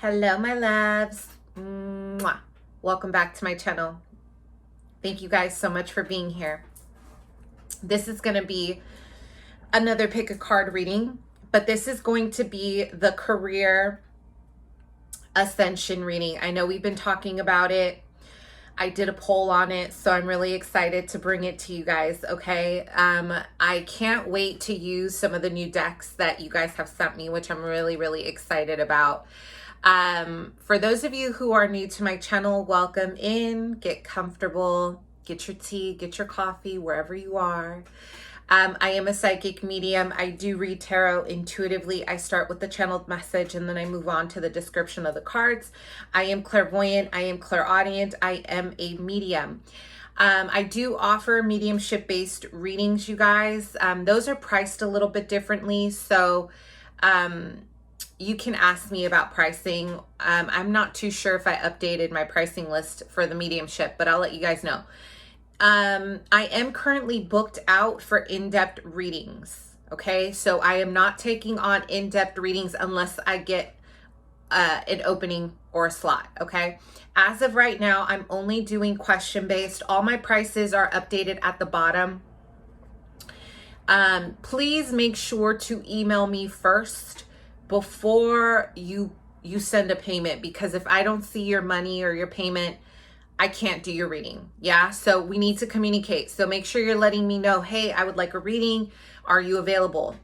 Hello, my loves. Mwah. Welcome back to my channel. Thank you guys so much for being here. This is going to be another pick a card reading, but this is going to be the career ascension reading. I know we've been talking about it. I did a poll on it, so I'm really excited to bring it to you guys, okay? I can't wait to use some of the new decks that you guys have sent me, which I'm really excited about. For those of you who are new to my channel, welcome in, get comfortable, get your tea, get your coffee, wherever you are. I am a psychic medium. I do read tarot intuitively. I start with the channeled message and then I move on to the description of the cards. I am clairvoyant. I am clairaudient. I am a medium. I do offer mediumship-based readings, you guys. Those are priced a little bit differently, so you can ask me about pricing. I'm not too sure if I updated my pricing list for the mediumship, but I'll let you guys know. I am currently booked out for in-depth readings. Okay, so I am not taking on in-depth readings unless I get an opening or a slot. Okay, as of right now, I'm only doing question-based. All my prices are updated at the bottom. Please make sure to email me first before you send a payment, because if I don't see your money or your payment, I can't do your reading. Yeah, so we need to communicate. So make sure you're letting me know, hey, I would like a reading. Are you available?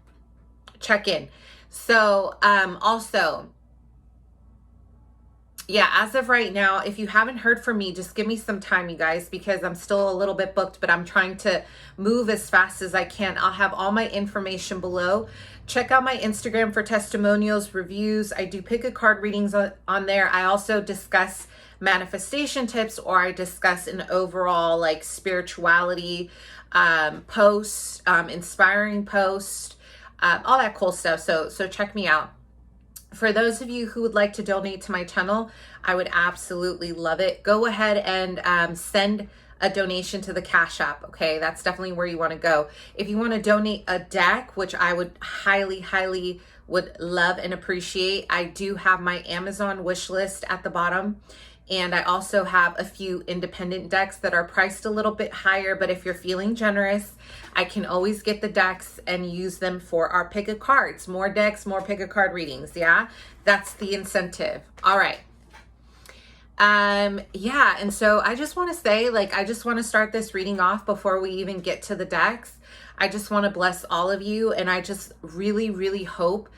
Check in. So also, yeah, as of right now, if you haven't heard from me, just give me some time, you guys, because I'm still a little bit booked, but I'm trying to move as fast as I can. I'll have all my information below. Check out my Instagram for testimonials, reviews. I do pick a card readings on there. I also discuss manifestation tips, or I discuss an overall like spirituality post, inspiring post, all that cool stuff. So check me out. For those of you who would like to donate to my channel, I would absolutely love it. Go ahead and send a donation to the Cash App, okay? That's definitely where you want to go. If you want to donate a deck, which I would highly would love and appreciate, I do have my Amazon wish list at the bottom. And I also have a few independent decks that are priced a little bit higher, but if you're feeling generous, I can always get the decks and use them for our pick a cards. More decks, more pick a card readings, yeah? That's the incentive. All right. Yeah, and so I just want to say, like, I just want to start this reading off before we even get to the decks. I just want to bless all of you, and I just really hope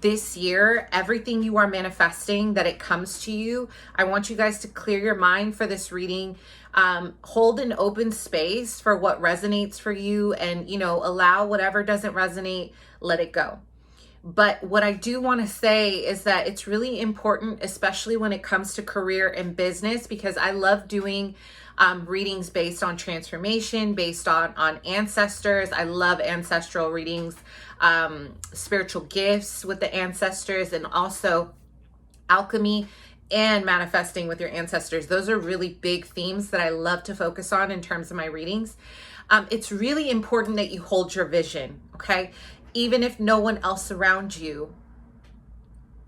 this year, everything you are manifesting, that it comes to you. I want you guys to clear your mind for this reading. Hold an open space for what resonates for you, and, you know, allow whatever doesn't resonate, let it go. But what I do want to say is that it's really important, especially when it comes to career and business, because I love doing readings based on transformation, based on ancestors. I love ancestral readings, spiritual gifts with the ancestors, and also alchemy and manifesting with your ancestors. Those are really big themes that I love to focus on in terms of my readings. It's really important that you hold your vision, okay? Even if no one else around you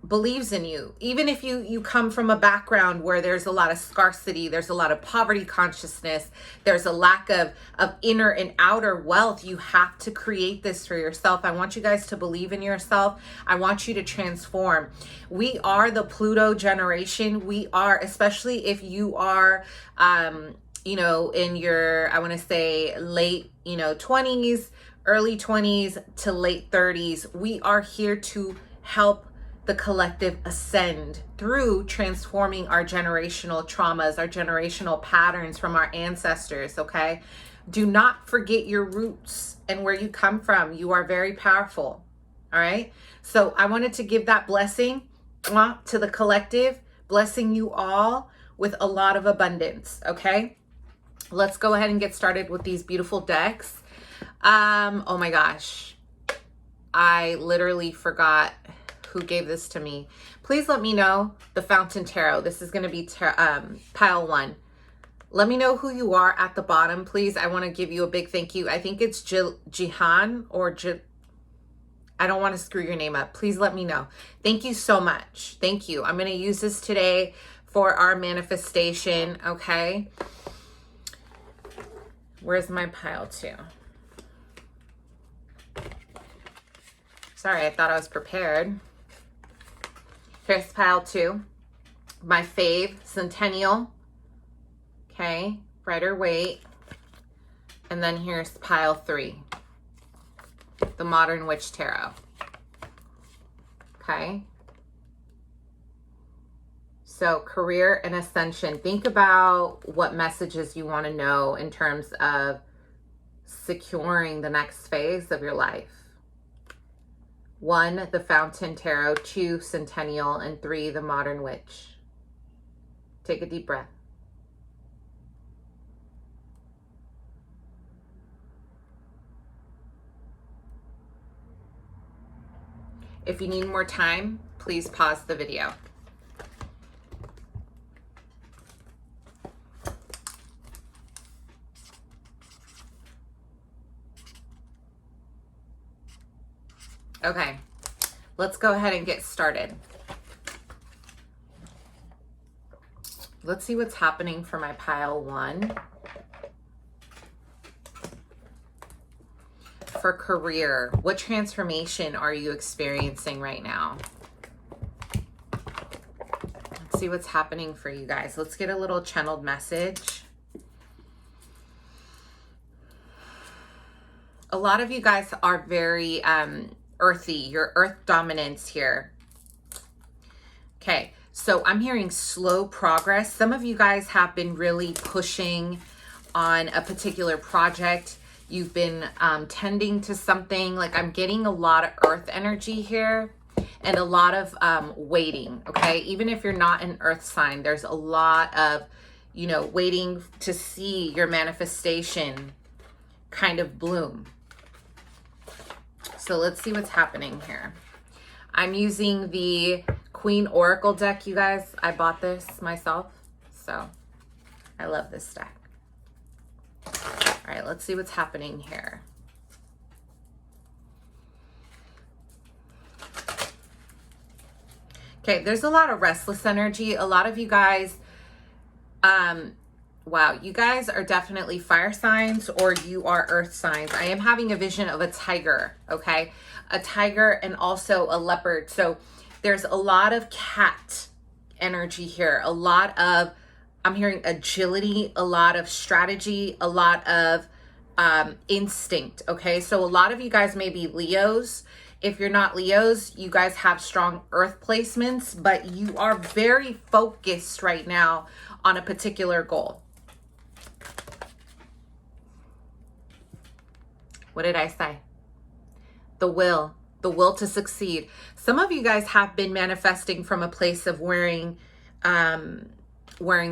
believes in you, even if you come from a background where there's a lot of scarcity, there's a lot of poverty consciousness, there's a lack of inner and outer wealth, you have to create this for yourself. I want you guys to believe in yourself. I want you to transform. We are the Pluto generation. We are, especially if you are, you know, in your, I want to say late, 20s, early 20s to late 30s, we are here to help the collective ascend through transforming our generational traumas, our generational patterns from our ancestors, okay? Do not forget your roots and where you come from. You are very powerful, all right? So I wanted to give that blessing to the collective, blessing you all with a lot of abundance, okay? Let's go ahead and get started with these beautiful decks. Oh my gosh, I literally forgot who gave this to me. Please let me know, the Fountain Tarot. This is going to be pile 1. Let me know who you are at the bottom, please. I want to give you a big thank you. I think it's Jihan or I don't want to screw your name up. Please let me know. Thank you so much. Thank you. I'm going to use this today for our manifestation, okay? Where's my pile 2? Sorry, I thought I was prepared. Here's pile 2. My fave, Centennial. Okay, Rider Waite. And then here's pile 3. The Modern Witch Tarot. Okay. So career and ascension. Think about what messages you want to know in terms of securing the next phase of your life. 1, the Fountain Tarot. 2, Centennial. And 3, the Modern Witch. Take a deep breath. If you need more time, please pause the video. Okay, let's go ahead and get started. Let's see what's happening for my pile 1. For career, what transformation are you experiencing right now? Let's see what's happening for you guys. Let's get a little channeled message. A lot of you guys are very earthy. Your earth dominance here. Okay, so I'm hearing slow progress. Some of you guys have been really pushing on a particular project. You've been tending to something. Like, I'm getting a lot of earth energy here and a lot of waiting, okay? Even if you're not an earth sign, there's a lot of, you know, waiting to see your manifestation kind of bloom. So let's see what's happening here. I'm using the Queen Oracle deck, you guys. I bought this myself, so I love this deck. All right, let's see what's happening here. Okay, there's a lot of restless energy. A lot of you guys, wow, you guys are definitely fire signs or you are earth signs. I am having a vision of a tiger, okay? A tiger and also a leopard. So there's a lot of cat energy here. A lot of, I'm hearing agility, a lot of strategy, a lot of instinct, okay? So a lot of you guys may be Leos. If you're not Leos, you guys have strong earth placements, but you are very focused right now on a particular goal. What did I say? The will to succeed. Some of you guys have been manifesting from a place of wearing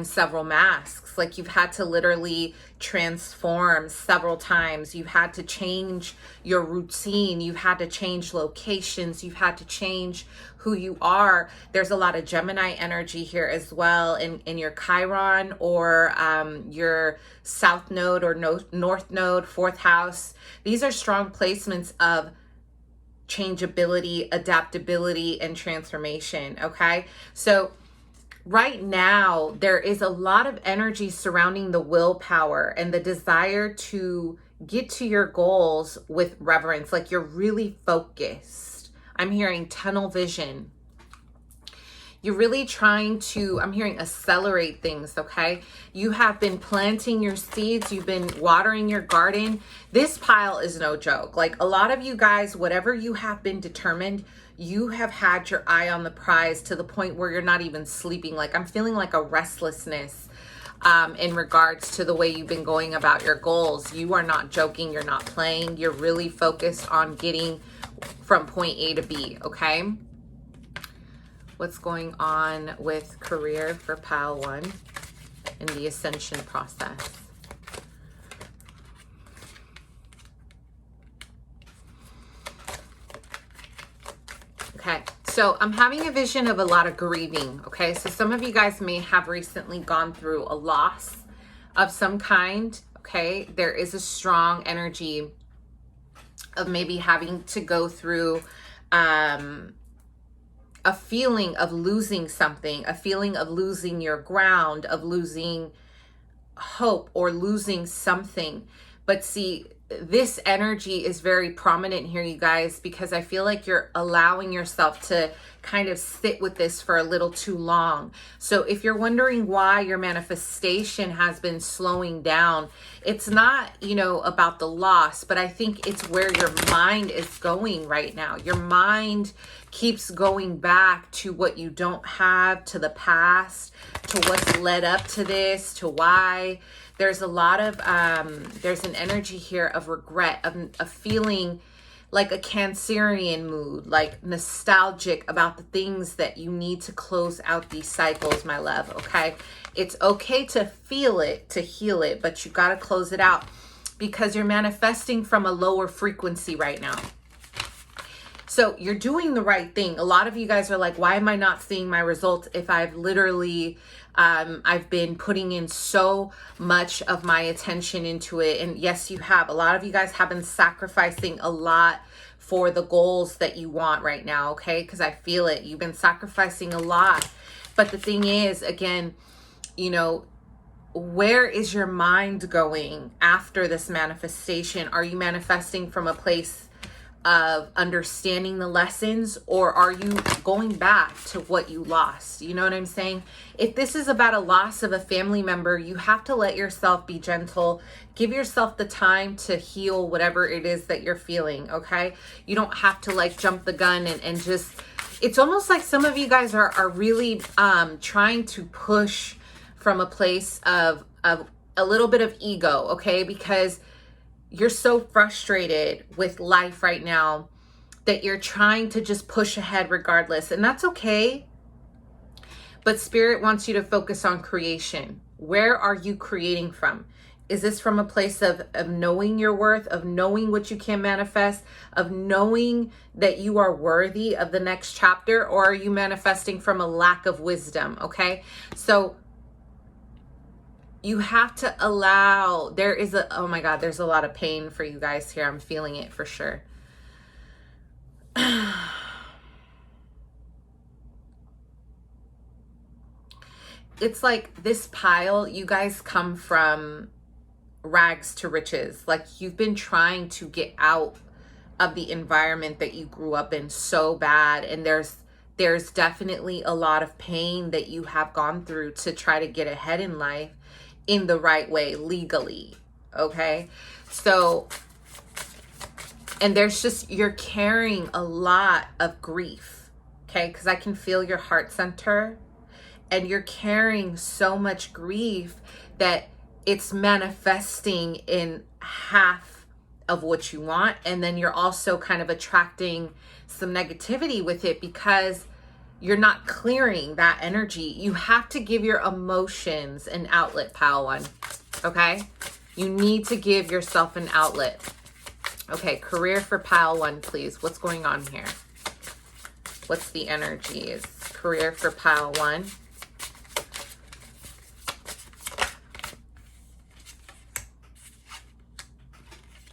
several masks. Like, you've had to literally transform several times. You've had to change your routine. You've had to change locations. You've had to change who you are. There's a lot of Gemini energy here as well in your Chiron or your South Node or North Node, 4th house. These are strong placements of changeability, adaptability, and transformation, okay? So right now, there is a lot of energy surrounding the willpower and the desire to get to your goals with reverence. Like, you're really focused. I'm hearing tunnel vision. You're really trying to, I'm hearing accelerate things, okay? You have been planting your seeds. You've been watering your garden. This pile is no joke. Like, a lot of you guys, whatever you have been determined, you have had your eye on the prize to the point where you're not even sleeping. Like, I'm feeling like a restlessness in regards to the way you've been going about your goals. You are not joking. You're not playing. You're really focused on getting from point A to B, okay? What's going on with career for pile 1 in the ascension process? Okay, so I'm having a vision of a lot of grieving, okay? So some of you guys may have recently gone through a loss of some kind, okay? There is a strong energy of maybe having to go through a feeling of losing something, a feeling of losing your ground, of losing hope or losing something. But see, this energy is very prominent here, you guys, because I feel like you're allowing yourself to kind of sit with this for a little too long. So if you're wondering why your manifestation has been slowing down, it's not, you know, about the loss, but I think it's where your mind is going right now. Your mind keeps going back to what you don't have, to the past, to what's led up to this, to why. There's a lot of, there's an energy here of regret, of feeling like a Cancerian mood, like nostalgic about the things that you need to close out these cycles, my love, okay? It's okay to feel it, to heal it, but you got to close it out because you're manifesting from a lower frequency right now. So you're doing the right thing. A lot of you guys are like, why am I not seeing my results if I've literally, I've been putting in so much of my attention into it? And yes, you have. A lot of you guys have been sacrificing a lot for the goals that you want right now, okay? Because I feel it. You've been sacrificing a lot. But the thing is, again, you know, where is your mind going after this manifestation? Are you manifesting from a place of understanding the lessons, or are you going back to what you lost? You know what I'm saying? If this is about a loss of a family member, you have to let yourself be gentle. Give yourself the time to heal whatever it is that you're feeling, okay? You don't have to like jump the gun and just, it's almost like some of you guys are really trying to push from a place of a little bit of ego, okay? Because you're so frustrated with life right now that you're trying to just push ahead regardless. And that's okay. But Spirit wants you to focus on creation. Where are you creating from? Is this from a place of knowing your worth, of knowing what you can manifest, of knowing that you are worthy of the next chapter? Or are you manifesting from a lack of wisdom? Okay. So you have to allow, there is a, oh my God, there's a lot of pain for you guys here. I'm feeling it for sure. It's like this pile, you guys come from rags to riches. Like you've been trying to get out of the environment that you grew up in so bad. And there's definitely a lot of pain that you have gone through to try to get ahead in life in the right way, legally, okay? So, and there's just, you're carrying a lot of grief, okay? Because I can feel your heart center, and you're carrying so much grief that it's manifesting in half of what you want, and then you're also kind of attracting some negativity with it because you're not clearing that energy. You have to give your emotions an outlet, pile one, okay? You need to give yourself an outlet. Okay, career for pile one, please. What's going on here? What's the energies? Career for pile one.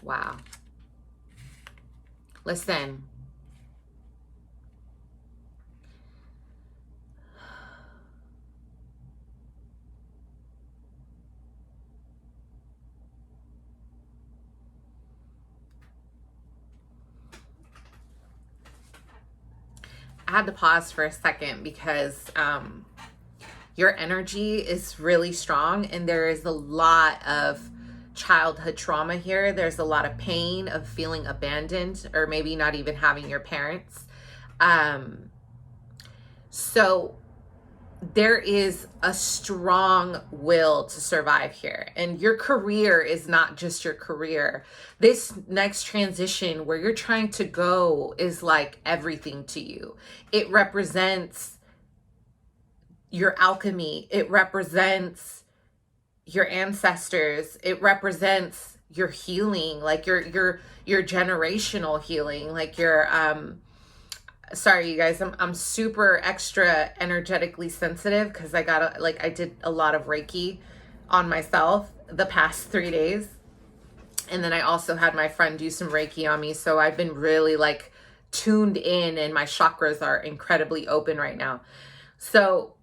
Wow. Listen. I had to pause for a second because your energy is really strong and there is a lot of childhood trauma here. There's a lot of pain of feeling abandoned or maybe not even having your parents. So there is a strong will to survive here. And your career is not just your career. This next transition where you're trying to go is like everything to you. It represents your alchemy. It represents your ancestors. It represents your healing, like your generational healing, like your sorry you guys, I'm super extra energetically sensitive because I did a lot of Reiki on myself the past 3 days, And then I also had my friend do some Reiki on me. So I've been really like tuned in, and my chakras are incredibly open right now. So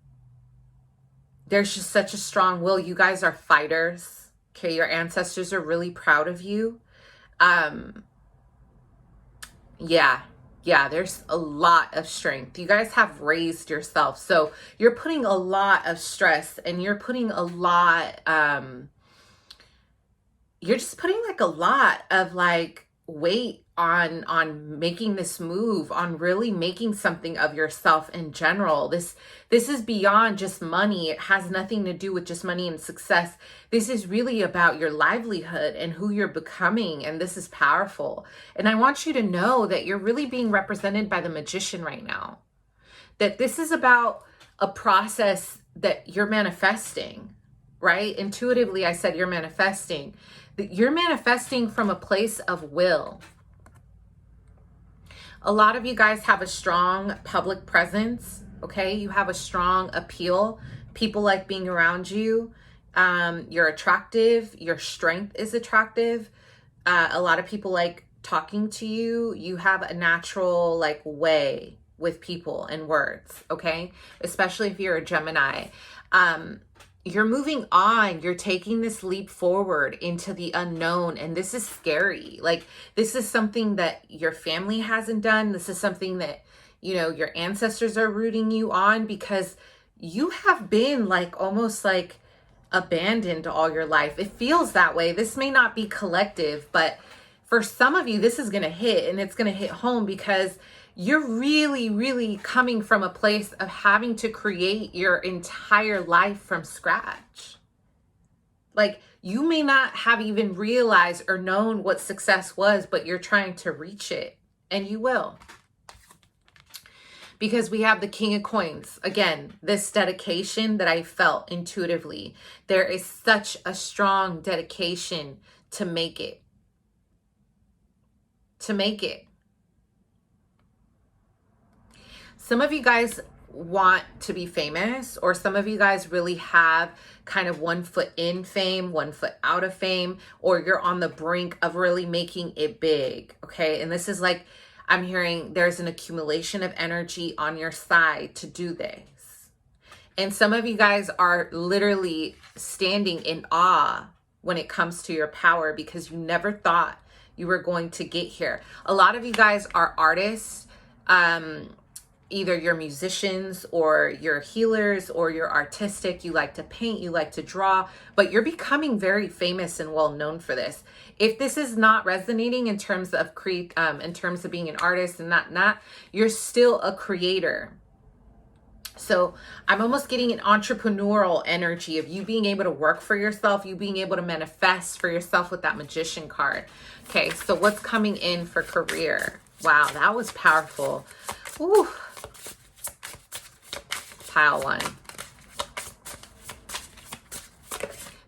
there's just such a strong will. You guys are fighters. Okay. Your ancestors are really proud of you. Yeah, there's a lot of strength. You guys have raised yourself. So you're putting a lot of stress, and you're putting a lot, you're just putting like a lot of like weight on making this move, on really making something of yourself in general. This is beyond just money. It has nothing to do with just money and success. This is really about your livelihood and who you're becoming, and this is powerful. And I want you to know that you're really being represented by the Magician right now. That this is about a process that you're manifesting, right? Intuitively, I said you're manifesting. That you're manifesting from a place of will. A lot of you guys have a strong public presence, okay? You have a strong appeal. People like being around you. You're attractive. Your strength is attractive. A lot of people like talking to you. You have a natural like way with people and words, okay? Especially if you're a Gemini. You're moving on. You're taking this leap forward into the unknown. And this is scary. Like, this is something that your family hasn't done. This is something that, you know, your ancestors are rooting you on, because you have been like almost like abandoned all your life. It feels that way. This may not be collective, but for some of you, this is going to hit, and it's going to hit home, because you're really, really coming from a place of having to create your entire life from scratch. Like, you may not have even realized or known what success was, but you're trying to reach it, and you will. Because we have the King of Coins. Again, this dedication that I felt intuitively. There is such a strong dedication to make it. To make it. Some of you guys want to be famous, or some of you guys really have kind of 1 foot in fame, 1 foot out of fame, or you're on the brink of really making it big, okay? And this is like, I'm hearing there's an accumulation of energy on your side to do this. And some of you guys are literally standing in awe when it comes to your power, because you never thought you were going to get here. A lot of you guys are artists. Either you're musicians, or you're healers, or you're artistic. You like to paint, you like to draw, but you're becoming very famous and well known for this. If this is not resonating in terms of in terms of being an artist and not, you're still a creator. So I'm almost getting an entrepreneurial energy of you being able to work for yourself, you being able to manifest for yourself with that Magician card. Okay, so what's coming in for career? Wow, that was powerful. Ooh. Pile 1.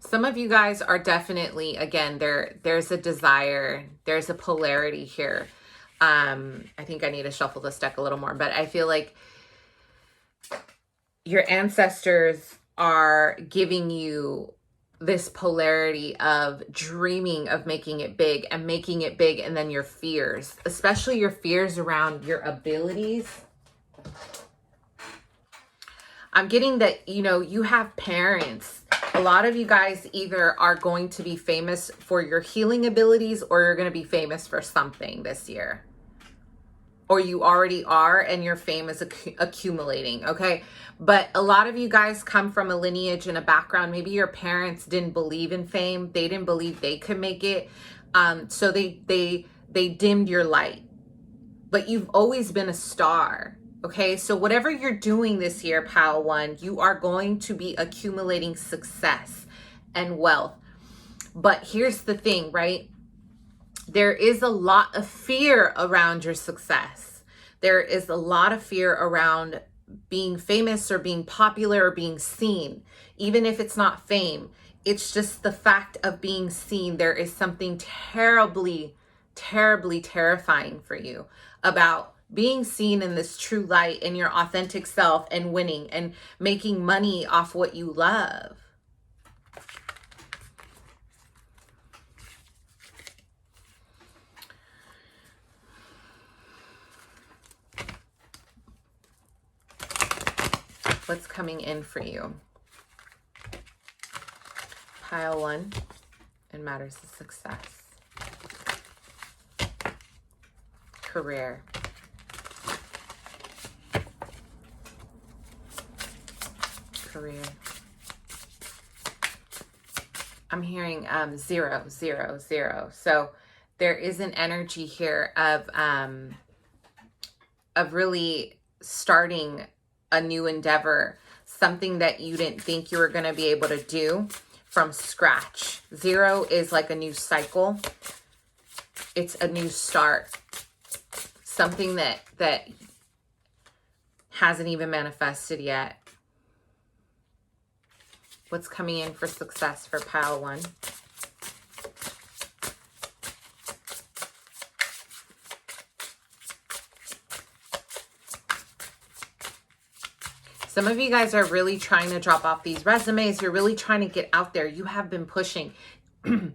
Some of you guys are definitely, again, there's a desire, there's a polarity here. I think I need to shuffle this deck a little more, but I feel like your ancestors are giving you this polarity of dreaming of making it big, and then your fears, especially your fears around your abilities. I'm getting that, you know, you have parents. A lot of you guys either are going to be famous for your healing abilities, or you're going to be famous for something this year. Or you already are, and your fame is accumulating, okay? But a lot of you guys come from a lineage and a background. Maybe your parents didn't believe in fame. They didn't believe they could make it. So they dimmed your light. But you've always been a star. Okay, so whatever you're doing this year, Pile 1, you are going to be accumulating success and wealth. But here's the thing, right? There is a lot of fear around your success. There is a lot of fear around being famous or being popular or being seen. Even if it's not fame, it's just the fact of being seen. There is something terribly, terribly terrifying for you about being seen in this true light, in your authentic self, and winning and making money off what you love. What's coming in for you? Pile 1 in matters of success. Career. Career. I'm hearing 0, 0, 0. So there is an energy here of really starting a new endeavor, something that you didn't think you were going to be able to do from scratch. 0 is like a new cycle. It's a new start. Something that hasn't even manifested yet. What's coming in for success for pile 1? Some of you guys are really trying to drop off these resumes. You're really trying to get out there. You have been pushing. And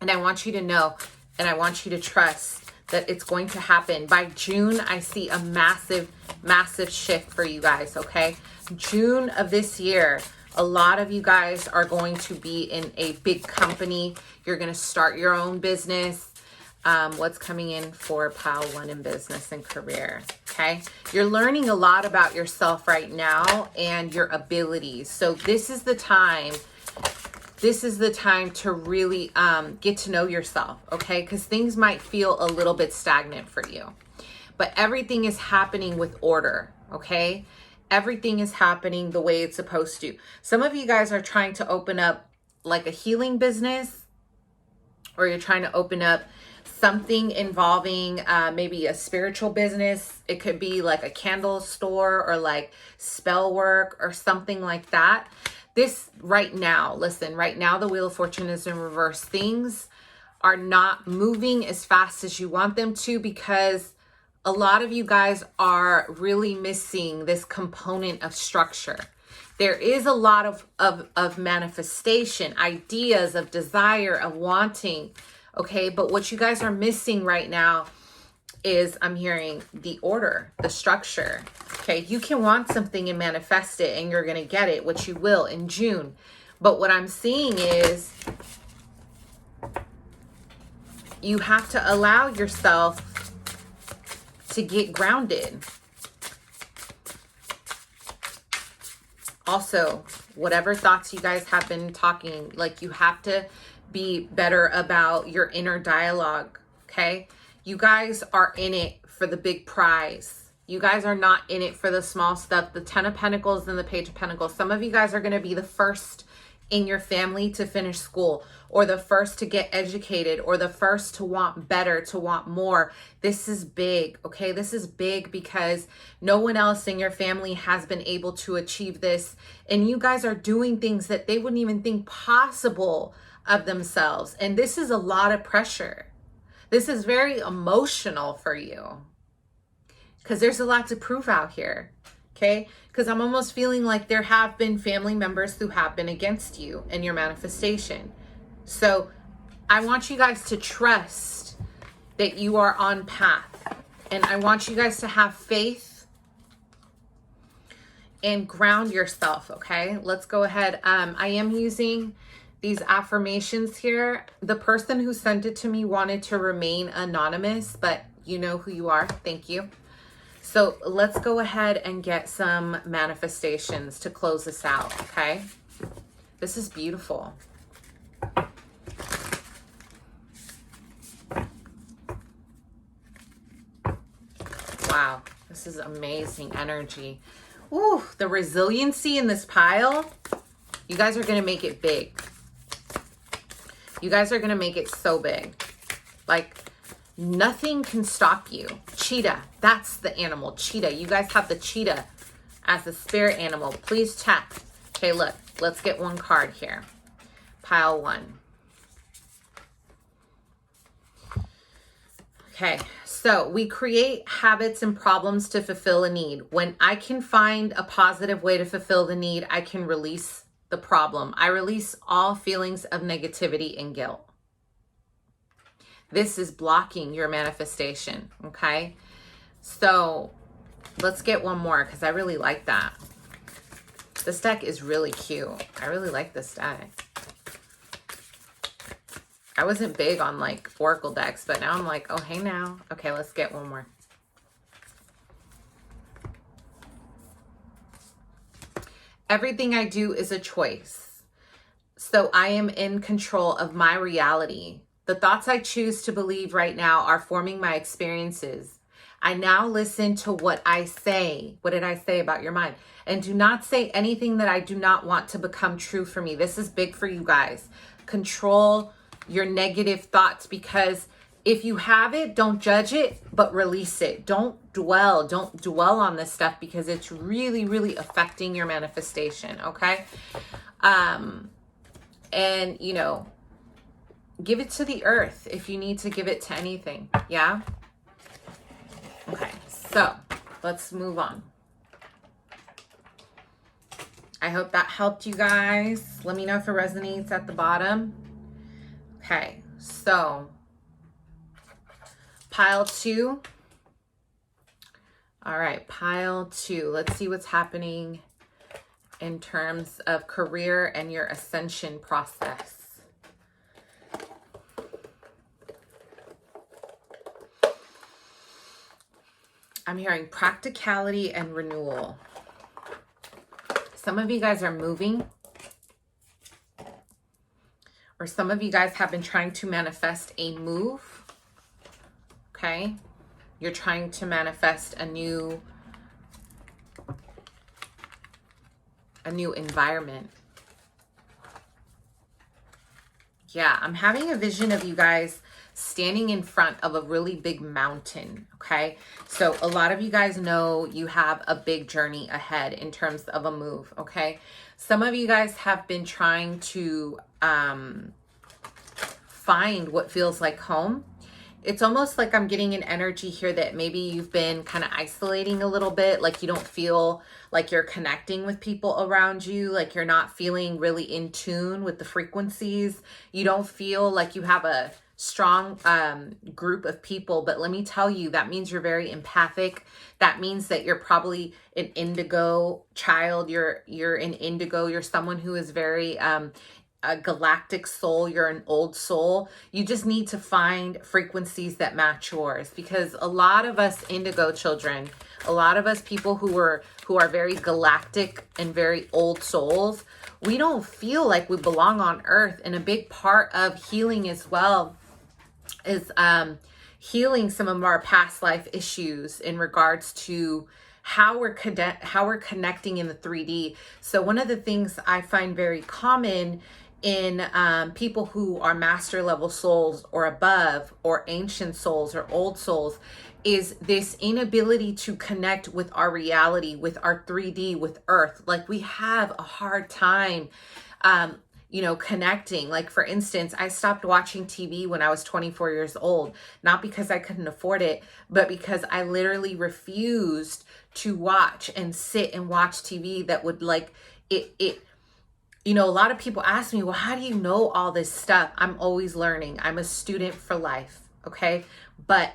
I want you to know, and I want you to trust that it's going to happen. By June, I see a massive, massive shift for you guys, okay? June of this year, a lot of you guys are going to be in a big company. You're going to start your own business. What's coming in for pile 1 in business and career, okay? You're learning a lot about yourself right now and your abilities. So this is the time to really get to know yourself, okay? Because things might feel a little bit stagnant for you. But everything is happening with order, okay? Everything is happening the way it's supposed to. Some of you guys are trying to open up like a healing business, or you're trying to open up something involving maybe a spiritual business. It could be like a candle store or like spell work or something like that. This right now, listen, right now the Wheel of Fortune is in reverse. Things are not moving as fast as you want them to because a lot of you guys are really missing this component of structure. There is a lot of manifestation, ideas, of desire, of wanting, okay? But what you guys are missing right now is, I'm hearing the order, the structure, okay? You can want something and manifest it and you're going to get it, which you will in June. But what I'm seeing is you have to allow yourself to get grounded. Also, whatever thoughts you guys have been talking, like, you have to be better about your inner dialogue, okay? You guys are in it for the big prize. You guys are not in it for the small stuff, the 10 of Pentacles and the Page of Pentacles. Some of you guys are going to be the first in your family to finish school, or the first to get educated, or the first to want better, to want more. This is big, okay? This is big because no one else in your family has been able to achieve this. And you guys are doing things that they wouldn't even think possible of themselves. And this is a lot of pressure. This is very emotional for you because there's a lot to prove out here, okay? Because I'm almost feeling like there have been family members who have been against you and your manifestation. So I want you guys to trust that you are on path. And I want you guys to have faith and ground yourself, okay? Let's go ahead. I am using these affirmations here. The person who sent it to me wanted to remain anonymous, but you know who you are. Thank you. So let's go ahead and get some manifestations to close this out, okay? This is beautiful. Wow, this is amazing energy. Ooh, the resiliency in this pile. You guys are going to make it big. You guys are going to make it so big. Like, nothing can stop you. Cheetah, that's the animal. Cheetah. You guys have the cheetah as the spirit animal. Please check. Okay, look. Let's get one card here. Pile 1. Okay, so we create habits and problems to fulfill a need. When I can find a positive way to fulfill the need, I can release the problem. I release all feelings of negativity and guilt. This is blocking your manifestation, okay? So let's get one more because I really like that. This deck is really cute. I really like this deck. I wasn't big on like oracle decks, but now I'm like, oh, hey now. Okay, let's get one more. Everything I do is a choice. So I am in control of my reality. The thoughts I choose to believe right now are forming my experiences. I now listen to what I say. What did I say about your mind? And do not say anything that I do not want to become true for me. This is big for you guys. Control your negative thoughts, because if you have it, don't judge it, but release it. Don't dwell on this stuff, because it's really, really affecting your manifestation, okay? And, you know, give it to the earth if you need to give it to anything, yeah? Okay, so let's move on. I hope that helped you guys. Let me know if it resonates at the bottom. Okay, so pile 2. All right, pile 2. Let's see what's happening in terms of career and your ascension process. I'm hearing practicality and renewal. Some of you guys are moving, or some of you guys have been trying to manifest a move, okay? You're trying to manifest a new environment. Yeah, I'm having a vision of you guys standing in front of a really big mountain, okay? So a lot of you guys know you have a big journey ahead in terms of a move, okay? Some of you guys have been trying to find what feels like home. It's almost like I'm getting an energy here that maybe you've been kind of isolating a little bit, like you don't feel like you're connecting with people around you, like you're not feeling really in tune with the frequencies. You don't feel like you have a strong group of people, but let me tell you, that means you're very empathic. That means that you're probably an indigo child. You're an indigo. You're someone who is very a galactic soul. You're an old soul. You just need to find frequencies that match yours, because a lot of us indigo children, a lot of us people who are very galactic and very old souls, we don't feel like we belong on earth. And a big part of healing as well is healing some of our past life issues in regards to how we're connecting in the 3D. So one of the things I find very common in people who are master level souls or above, or ancient souls or old souls, is this inability to connect with our reality, with our 3D, with earth. Like we have a hard time you know, connecting. Like for instance, I stopped watching TV when I was 24 years old, not because I couldn't afford it, but because I literally refused to watch and sit and watch TV that would like it. You know, a lot of people ask me, well, how do you know all this stuff? I'm always learning. I'm a student for life. Okay. But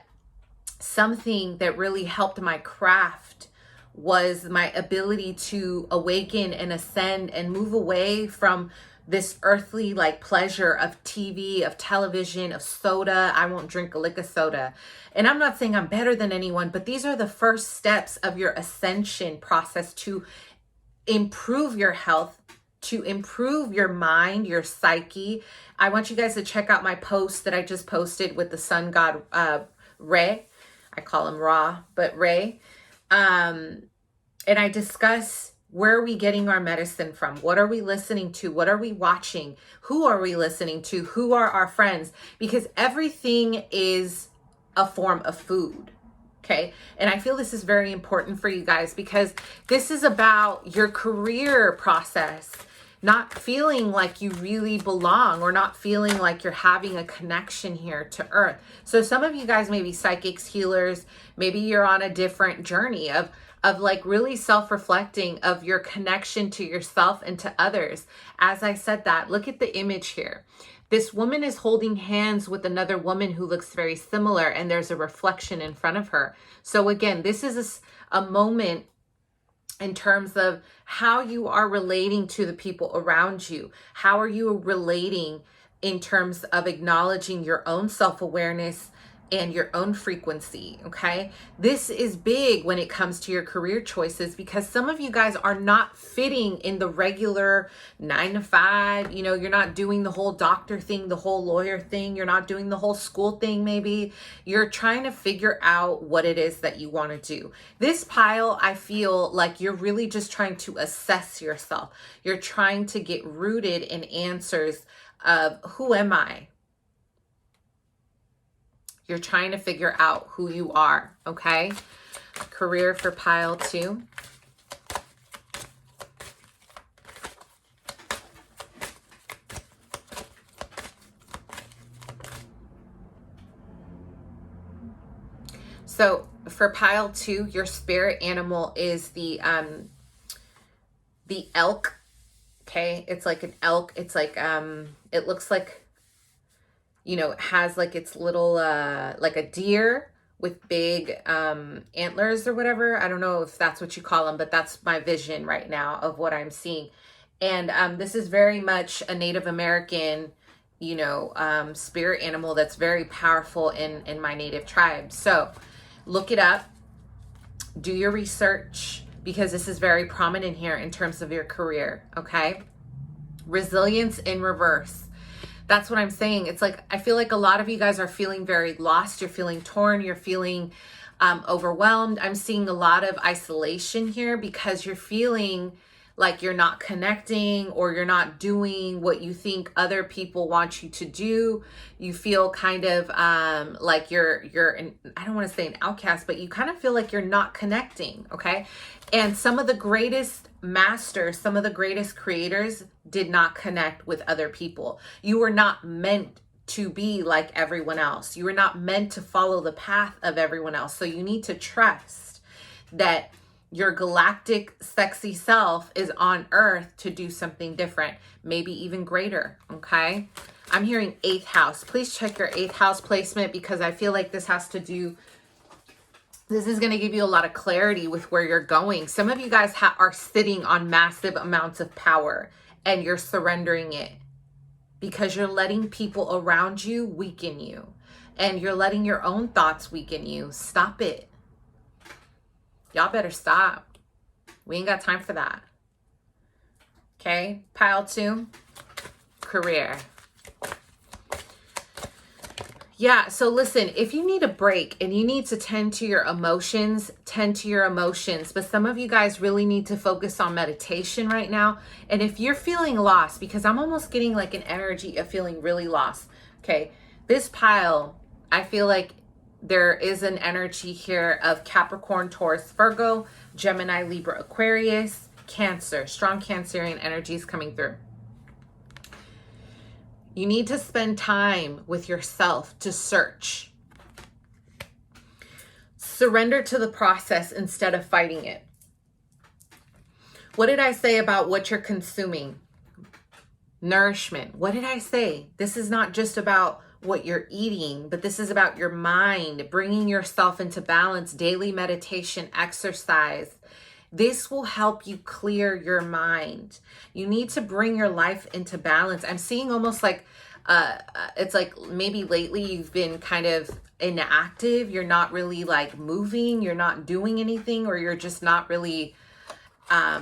something that really helped my craft was my ability to awaken and ascend and move away from this earthly like pleasure of TV, of television, of soda. I won't drink a lick of soda. And I'm not saying I'm better than anyone, but these are the first steps of your ascension process to improve your health, to improve your mind, your psyche. I want you guys to check out my post that I just posted with the sun god, Ray. I call him Ra, but Ray. And I discuss, where are we getting our medicine from? What are we listening to? What are we watching? Who are we listening to? Who are our friends? Because everything is a form of food. Okay. And I feel this is very important for you guys, because this is about your career process, not feeling like you really belong, or not feeling like you're having a connection here to earth. So some of you guys may be psychics, healers. Maybe you're on a different journey of like really self-reflecting of your connection to yourself and to others. As I said that, look at the image here. This woman is holding hands with another woman who looks very similar, and there's a reflection in front of her. So again, this is a moment in terms of how you are relating to the people around you. How are you relating in terms of acknowledging your own self-awareness and your own frequency, okay? This is big when it comes to your career choices, because some of you guys are not fitting in the regular 9 to 5. You know, you're not doing the whole doctor thing, the whole lawyer thing. You're not doing the whole school thing, maybe. You're trying to figure out what it is that you want to do. This pile, I feel like you're really just trying to assess yourself. You're trying to get rooted in answers of, who am I? You're trying to figure out who you are, okay? Career for pile 2. So for pile 2, your spirit animal is the elk, okay? It's like an elk. It's like, it looks like, you know, it has like its little, like a deer with big antlers or whatever. I don't know if that's what you call them, but that's my vision right now of what I'm seeing. And this is very much a Native American, you know, spirit animal that's very powerful in my native tribe. So look it up, do your research, because this is very prominent here in terms of your career, okay? Resilience in reverse. That's what I'm saying. It's like, I feel like a lot of you guys are feeling very lost. You're feeling torn. You're feeling overwhelmed. I'm seeing a lot of isolation here because you're feeling like you're not connecting, or you're not doing what you think other people want you to do. You feel kind of like you're I don't want to say an outcast, but you kind of feel like you're not connecting, okay? And some of the greatest masters, some of the greatest creators did not connect with other people. You were not meant to be like everyone else. You were not meant to follow the path of everyone else. So you need to trust that your galactic sexy self is on earth to do something different, maybe even greater, okay? I'm hearing 8th house. Please check your 8th house placement, because I feel like this has to do, this is going to give you a lot of clarity with where you're going. Some of you guys are sitting on massive amounts of power and you're surrendering it because you're letting people around you weaken you, and you're letting your own thoughts weaken you. Stop it. Y'all better stop. We ain't got time for that. Okay, pile 2, career. Yeah, so listen, if you need a break and you need to tend to your emotions, tend to your emotions. But some of you guys really need to focus on meditation right now. And if you're feeling lost, because I'm almost getting like an energy of feeling really lost. Okay, this pile, I feel like there is an energy here of Capricorn, Taurus, Virgo, Gemini, Libra, Aquarius, Cancer. Strong Cancerian energies coming through. You need to spend time with yourself to search. Surrender to the process instead of fighting it. What did I say about what you're consuming? Nourishment. What did I say? This is not just about what you're eating, but this is about your mind, bringing yourself into balance, daily meditation, exercise. This will help you clear your mind. You need to bring your life into balance. I'm seeing almost like, it's like maybe lately you've been kind of inactive. You're not really like moving. You're not doing anything, or you're just not really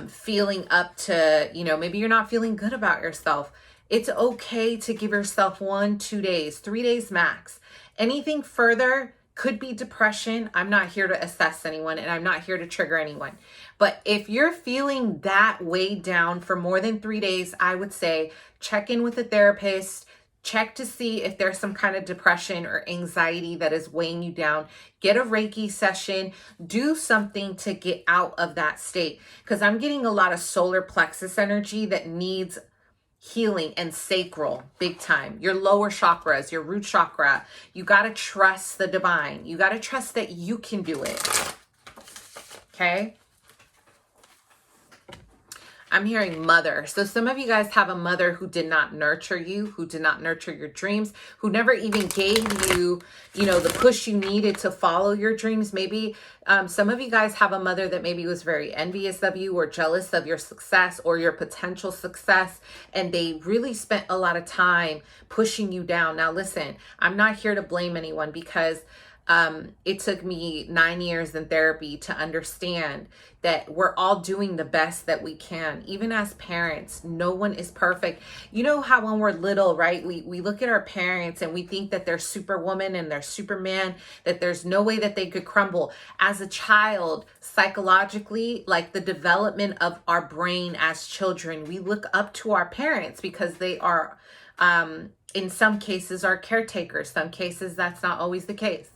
feeling up to, you know, maybe you're not feeling good about yourself. It's okay to give yourself 1, 2 days, 3 days max. Anything further could be depression. I'm not here to assess anyone, and I'm not here to trigger anyone. But if you're feeling that weighed down for more than 3 days, I would say check in with a therapist. Check to see if there's some kind of depression or anxiety that is weighing you down. Get a Reiki session. Do something to get out of that state. Because I'm getting a lot of solar plexus energy that needs healing, and sacral, big time. Your lower chakras, your root chakra. You got to trust the divine. You got to trust that you can do it. Okay? I'm hearing mother. So some of you guys have a mother who did not nurture you, who did not nurture your dreams, who never even gave you, you know, the push you needed to follow your dreams. Maybe some of you guys have a mother that maybe was very envious of you or jealous of your success or your potential success. And they really spent a lot of time pushing you down. Now, listen, I'm not here to blame anyone, because it took me 9 years in therapy to understand that we're all doing the best that we can. Even as parents, no one is perfect. You know how when we're little, right? We look at our parents and we think that they're superwoman and they're superman, that there's no way that they could crumble. As a child, psychologically, like the development of our brain as children, we look up to our parents because they are, in some cases, our caretakers. Some cases, that's not always the case.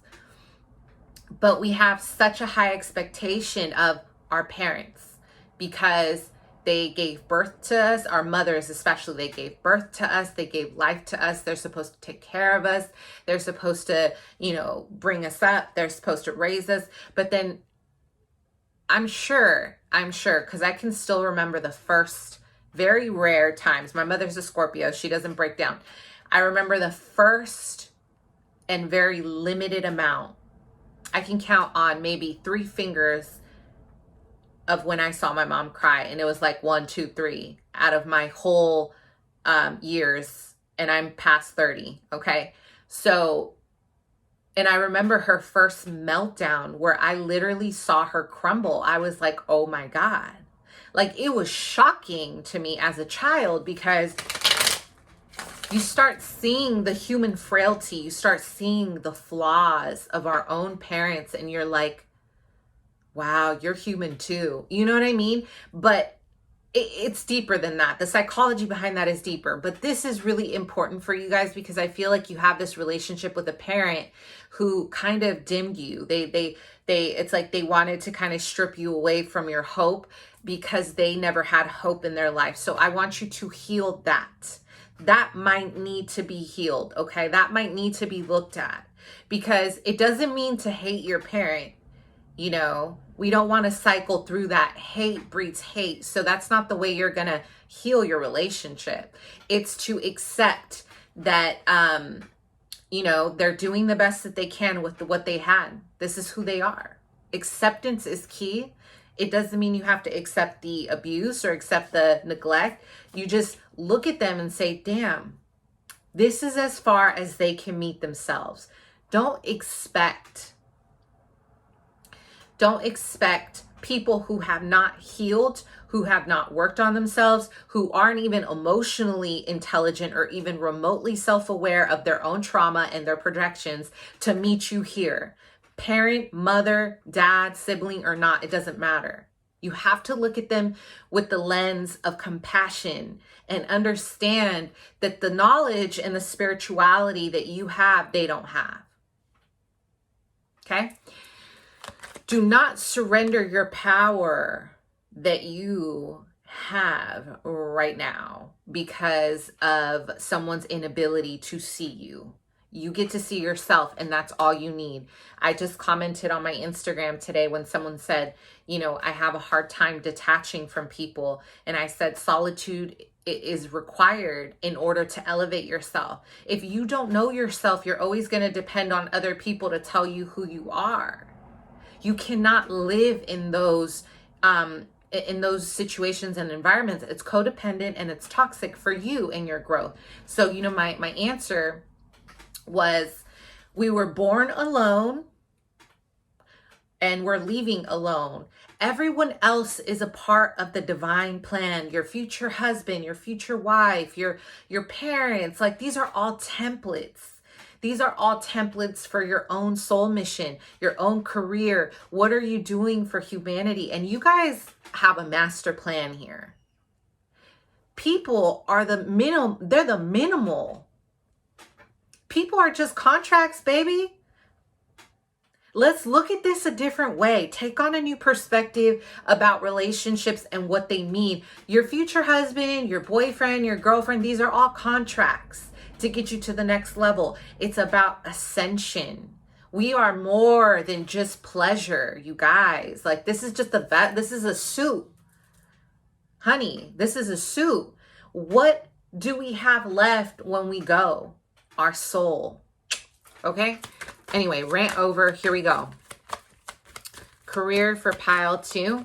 But we have such a high expectation of our parents because they gave birth to us. Our mothers especially, they gave birth to us. They gave life to us. They're supposed to take care of us. They're supposed to, you know, bring us up. They're supposed to raise us. But then I'm sure, because I can still remember the first very rare times. My mother's a Scorpio. She doesn't break down. I remember the first and very limited amount. I can count on maybe 3 fingers of when I saw my mom cry. And it was like 1, 2, 3 out of my whole years. And I'm past 30. Okay. So, and I remember her first meltdown where I literally saw her crumble. I was like, oh my God. Like, it was shocking to me as a child, because you start seeing the human frailty. You start seeing the flaws of our own parents, and you're like, wow, you're human too. You know what I mean? But it's deeper than that. The psychology behind that is deeper. But this is really important for you guys, because I feel like you have this relationship with a parent who kind of dimmed you. It's like they wanted to kind of strip you away from your hope because they never had hope in their life. So I want you to heal that. That might need to be healed, okay? That might need to be looked at, because it doesn't mean to hate your parent. You know, we don't want to cycle through that. Hate breeds hate. So that's not the way you're going to heal your relationship. It's to accept that, you know, they're doing the best that they can with what they had. This is who they are. Acceptance is key. It doesn't mean you have to accept the abuse or accept the neglect. You just look at them and say, damn, this is as far as they can meet themselves. Don't expect people who have not healed, who have not worked on themselves, who aren't even emotionally intelligent or even remotely self-aware of their own trauma and their projections, to meet you here. Parent, mother, dad, sibling or not, it doesn't matter. You have to look at them with the lens of compassion and understand that the knowledge and the spirituality that you have, they don't have. Okay? Do not surrender your power that you have right now because of someone's inability to see you. You get to see yourself, and that's all you need. I just commented on my Instagram today when someone said, you know, I have a hard time detaching from people. And I said, solitude is required in order to elevate yourself. If you don't know yourself, you're always going to depend on other people to tell you who you are. You cannot live in those situations and environments. It's codependent and it's toxic for you and your growth. So, you know, my answer was, we were born alone and we're leaving alone. Everyone else is a part of the divine plan. Your future husband, your future wife, your parents, like these are all templates. These are all templates for your own soul mission, your own career. What are you doing for humanity? And you guys have a master plan here. People are the minimal, they're the minimal. People are just contracts, baby. Let's look at this a different way. Take on a new perspective about relationships and what they mean. Your future husband, your boyfriend, your girlfriend, these are all contracts to get you to the next level. It's about ascension. We are more than just pleasure, you guys. Like, this is just this is a suit. Honey, this is a suit. What do we have left when we go? Our soul. Okay? Anyway, rant over. Here we go. Career for pile 2.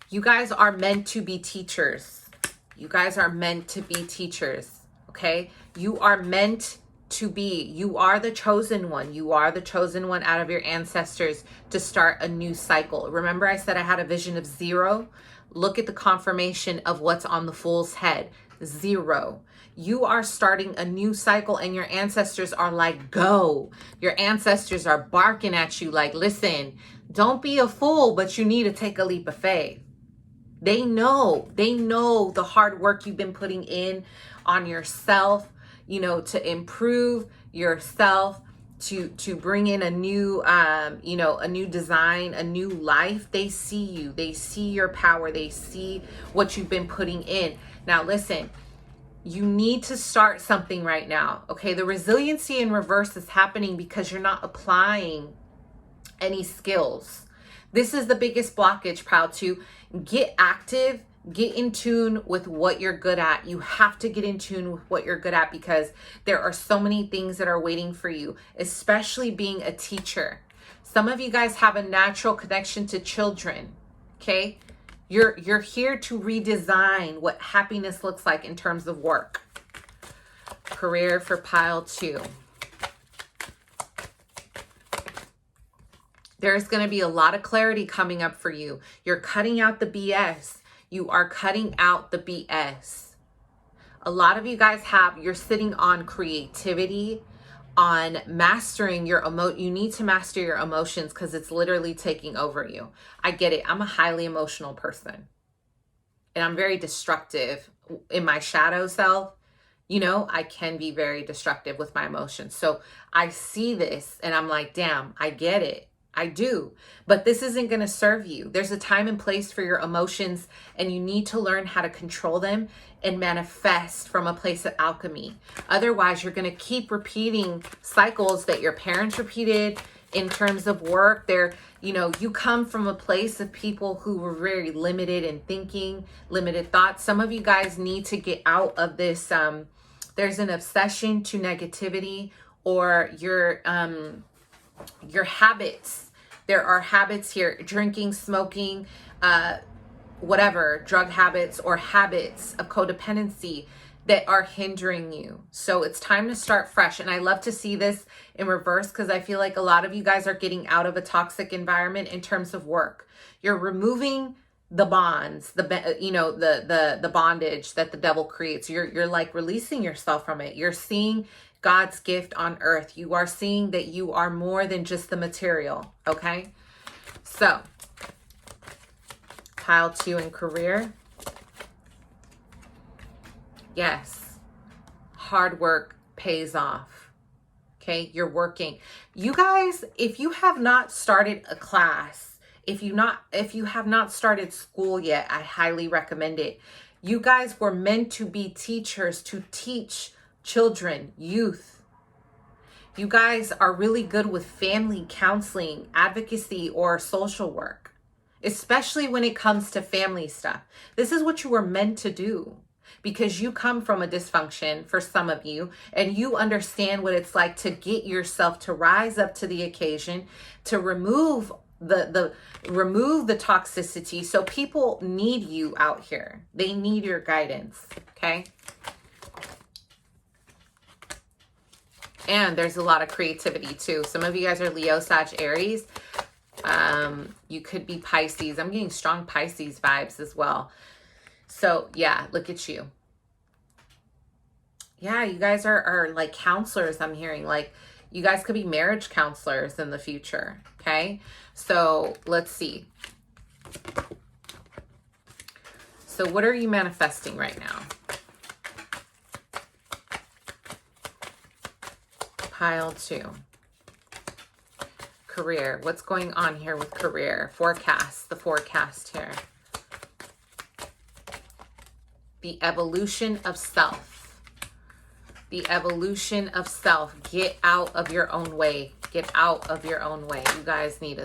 You guys are meant to be teachers. You guys are meant to be teachers. Okay? You are meant to be. You are the chosen one. You are the chosen one out of your ancestors to start a new cycle. Remember I said I had a vision of 0? Look at the confirmation of what's on the Fool's head. 0. You are starting a new cycle and your ancestors are like, go. Your ancestors are barking at you like, listen, don't be a fool, but you need to take a leap of faith. They know the hard work you've been putting in on yourself, you know, to improve yourself, to bring in a new, you know, a new design, a new life. They see you, they see your power, they see what you've been putting in. Now, listen, you need to start something right now. Okay. The resiliency in reverse is happening because you're not applying any skills. This is the biggest blockage, pile 2. Get active, get in tune with what you're good at. You have to get in tune with what you're good at because there are so many things that are waiting for you, especially being a teacher. Some of you guys have a natural connection to children, okay? You're here to redesign what happiness looks like in terms of work. Career for pile 2. There's going to be a lot of clarity coming up for you. You're cutting out the BS. You are cutting out the BS. A lot of you guys you're sitting on creativity, on mastering your you need to master your emotions because it's literally taking over you. I get it. I'm a highly emotional person. And I'm very destructive in my shadow self. You know, I can be very destructive with my emotions. So I see this and I'm like, damn, I get it. I do, but this isn't going to serve you. There's a time and place for your emotions and you need to learn how to control them and manifest from a place of alchemy. Otherwise, you're going to keep repeating cycles that your parents repeated in terms of work. You know, you come from a place of people who were very limited in thinking, limited thoughts. Some of you guys need to get out of this. There's an obsession to negativity or your habits. There are habits here, drinking, smoking, whatever, drug habits or habits of codependency that are hindering you. So it's time to start fresh. And I love to see this in reverse because I feel like a lot of you guys are getting out of a toxic environment in terms of work. You're removing the bonds, the bondage that the devil creates. You're like releasing yourself from it. You're seeing God's gift on earth. You are seeing that you are more than just the material. Okay. So pile 2 in career. Yes. Hard work pays off. Okay. You're working. You guys, if you have not started a class, if you have not started school yet, I highly recommend it. You guys were meant to be teachers to teach children, youth. You guys are really good with family counseling, advocacy, or social work, especially when it comes to family stuff. This is what you were meant to do because you come from a dysfunction for some of you and you understand what it's like to get yourself to rise up to the occasion, to remove the toxicity. So people need you out here. They need your guidance. Okay. And there's a lot of creativity too. Some of you guys are Leo, Sag, Aries. You could be Pisces. I'm getting strong Pisces vibes as well. So yeah, look at you. Yeah, you guys are like counselors. I'm hearing like you guys could be marriage counselors in the future. Okay. So let's see. So what are you manifesting right now? Pile 2. Career. What's going on here with career? Forecast. The forecast here. The evolution of self. The evolution of self. Get out of your own way. Get out of your own way. You guys need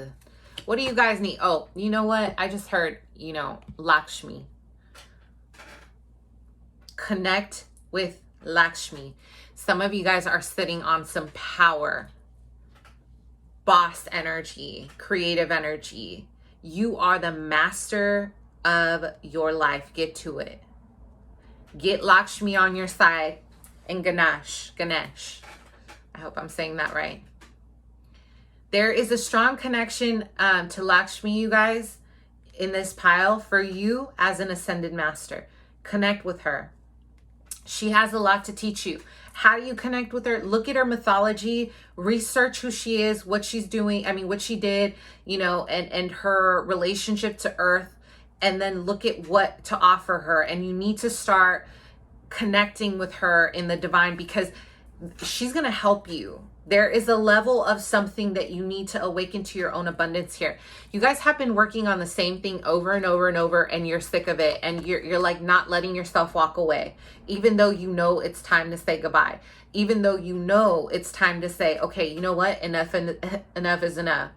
what do you guys need? Oh, you know what? I just heard you know, Lakshmi. Connect with Lakshmi. Some of you guys are sitting on some power, boss energy, creative energy. You are the master of your life. Get to it. Get Lakshmi on your side and Ganesh. I hope I'm saying that right. There is a strong connection to Lakshmi, you guys, in this pile for you as an ascended master. Connect with her. She has a lot to teach you. How do you connect with her? Look at her mythology, research who she is, what she's doing, what she did, you know, and her relationship to Earth, and then look at what to offer her. And you need to start connecting with her in the divine, because she's going to help you. There is a level of something that you need to awaken to your own abundance here. You guys have been working on the same thing over and over and over, and you're sick of it, and you're like not letting yourself walk away, even though you know it's time to say goodbye, even though you know it's time to say, okay, you know what, enough is enough.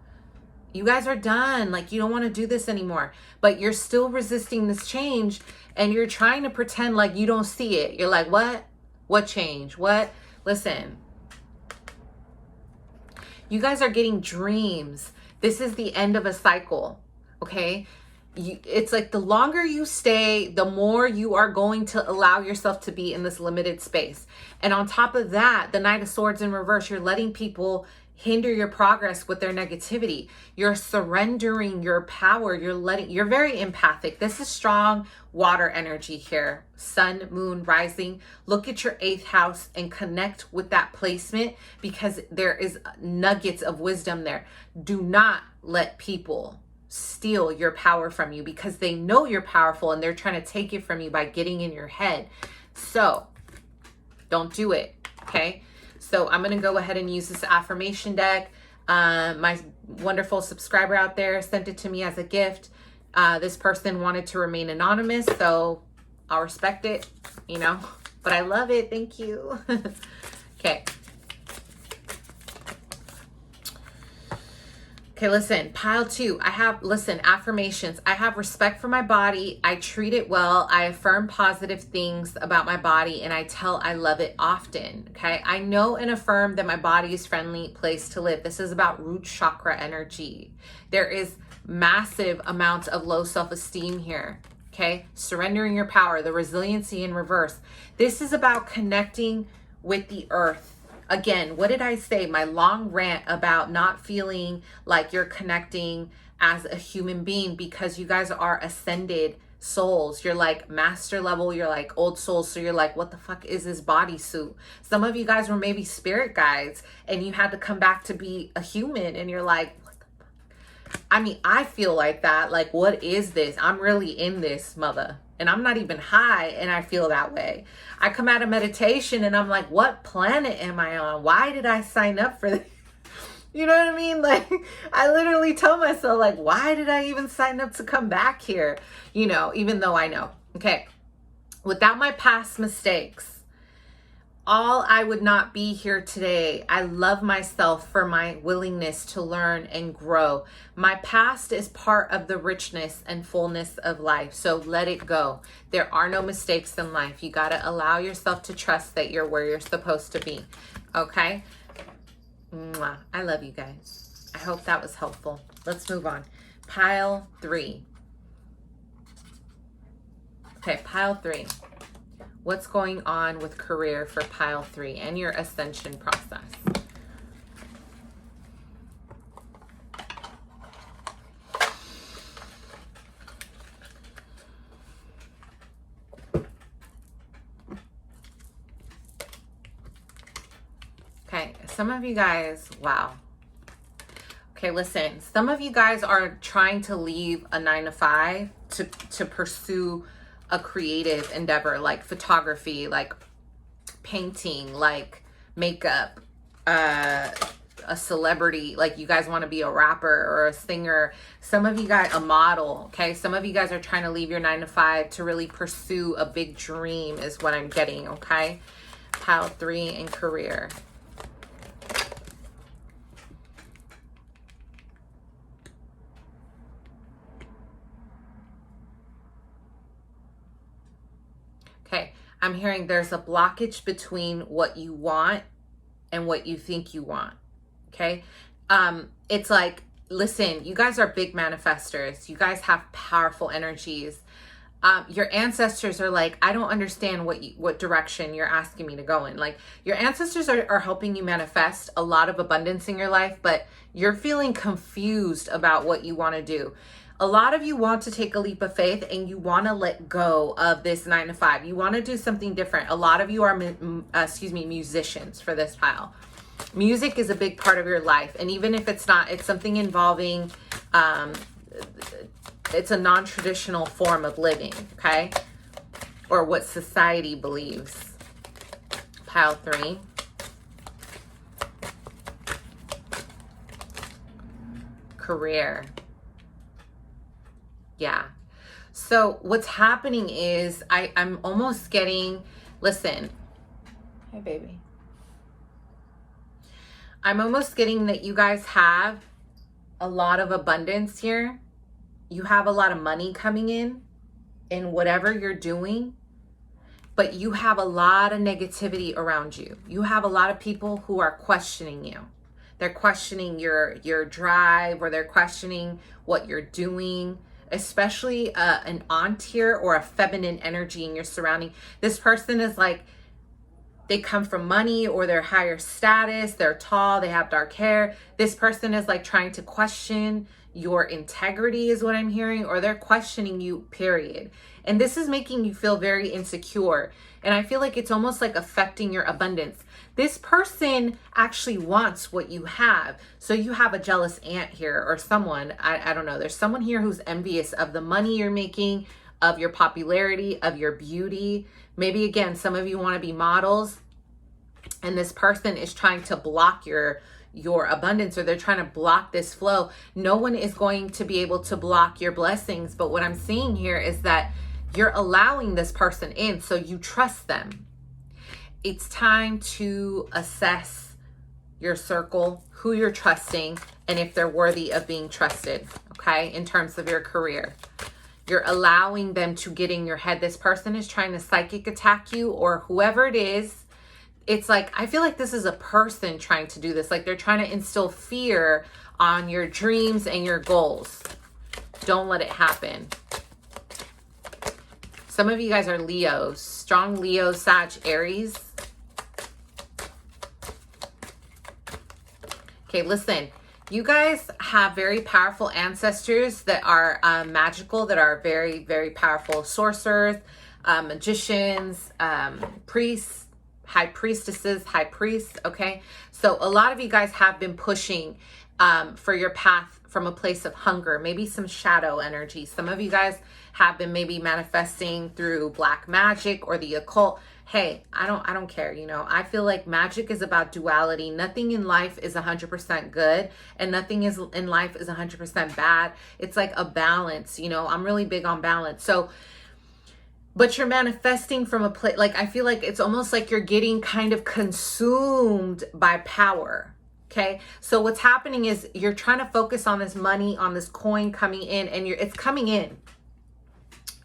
You guys are done. Like, you don't want to do this anymore, but you're still resisting this change, and you're trying to pretend like you don't see it. You're like, what change? What? Listen, you guys are getting dreams. This is the end of a cycle, okay? It's like the longer you stay, the more you are going to allow yourself to be in this limited space. And on top of that, the Knight of Swords in reverse, you're letting people hinder your progress with their negativity. You're surrendering your power. You're very empathic. This is strong water energy here. Sun, moon, rising. Look at your 8th house and connect with that placement, because there is nuggets of wisdom there. Do not let people steal your power from you, because they know you're powerful and they're trying to take it from you by getting in your head. So don't do it. Okay. So I'm going to go ahead and use this affirmation deck. My wonderful subscriber out there sent it to me as a gift. This person wanted to remain anonymous, so I'll respect it, you know, but I love it. Thank you. Okay. Okay, listen, pile 2. Affirmations. I have respect for my body. I treat it well. I affirm positive things about my body, and I tell I love it often. Okay, I know and affirm that my body is a friendly place to live. This is about root chakra energy. There is massive amounts of low self-esteem here. Okay, surrendering your power, the resiliency in reverse. This is about connecting with the earth. Again, what did I say? My long rant about not feeling like you're connecting as a human being, because you guys are ascended souls. You're like master level. You're like old souls. So you're like, what the fuck is this bodysuit? Some of you guys were maybe spirit guides and you had to come back to be a human, and you're like, what the fuck? I feel like that. Like, what is this? I'm really in this, mother. And I'm not even high, and I feel that way. I come out of meditation and I'm like, what planet am I on? Why did I sign up for this? You know what I mean? Like, I literally tell myself, like, why did I even sign up to come back here? You know, even though I know. Okay. Without my past mistakes, I would not be here today. I love myself for my willingness to learn and grow. My past is part of the richness and fullness of life. So let it go. There are no mistakes in life. You got to allow yourself to trust that you're where you're supposed to be. Okay? Mwah. I love you guys. I hope that was helpful. Let's move on. Pile 3. Okay, pile 3. What's going on with career for pile 3 and your ascension process? Okay, some of you guys, wow. Okay, listen, some of you guys are trying to leave a 9-to-5 to pursue a creative endeavor, like photography, like painting, like makeup, a celebrity, like you guys want to be a rapper or a singer. Some of you guys, a model, okay? Some of you guys are trying to leave your 9-to-5 to really pursue a big dream is what I'm getting, okay? Pile 3 in career. I'm hearing there's a blockage between what you want and what you think you want. Okay. It's like, listen, you guys are big manifestors. You guys have powerful energies. Your ancestors are like, I don't understand what direction you're asking me to go in. Like, your ancestors are helping you manifest a lot of abundance in your life, but you're feeling confused about what you want to do. A lot of you want to take a leap of faith and you want to let go of this 9 to 5. You want to do something different. A lot of you are, musicians for this pile. Music is a big part of your life. And even if it's not, it's something involving, it's a non-traditional form of living, okay? Or what society believes. Pile 3. Career. Yeah. So what's happening is I'm almost getting, listen. Hi, baby. I'm almost getting that you guys have a lot of abundance here. You have a lot of money coming in whatever you're doing, but you have a lot of negativity around you. You have a lot of people who are questioning you. They're questioning your drive, or they're questioning what you're doing, especially an aunt here or a feminine energy in your surrounding. This person is like, they come from money or they're higher status, they're tall, they have dark hair. This person is like trying to question your integrity is what I'm hearing, or they're questioning you, period. And this is making you feel very insecure. And I feel like it's almost like affecting your abundance. This person actually wants what you have. So you have a jealous aunt here, or someone, I don't know. There's someone here who's envious of the money you're making, of your popularity, of your beauty. Maybe again, some of you want to be models, and this person is trying to block your abundance, or they're trying to block this flow. No one is going to be able to block your blessings. But what I'm seeing here is that you're allowing this person in, so you trust them. It's time to assess your circle, who you're trusting, and if they're worthy of being trusted, okay? In terms of your career, you're allowing them to get in your head. This person is trying to psychic attack you, or whoever it is. It's like, I feel like this is a person trying to do this. Like, they're trying to instill fear on your dreams and your goals. Don't let it happen. Some of you guys are Leos, strong Leo, Sag, Aries. Okay, listen, you guys have very powerful ancestors that are magical, that are very, very powerful sorcerers, magicians, priests, high priestesses, high priests, okay? So a lot of you guys have been pushing for your path from a place of hunger, maybe some shadow energy. Some of you guys have been maybe manifesting through black magic or the occult. Hey, I don't care, you know. I feel like magic is about duality. Nothing in life is 100% good, and nothing is in life is 100% bad. It's like a balance, you know. I'm really big on balance. So, but you're manifesting from a place, like, I feel like it's almost like you're getting kind of consumed by power. Okay. So what's happening is you're trying to focus on this money, on this coin coming in, and it's coming in.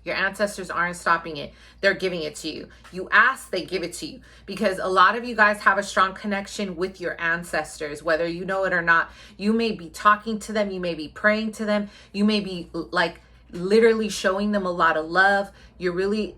Your ancestors aren't stopping it. They're giving it to you. You ask, they give it to you. Because a lot of you guys have a strong connection with your ancestors, whether you know it or not. You may be talking to them. You may be praying to them. You may be like literally showing them a lot of love. You're really,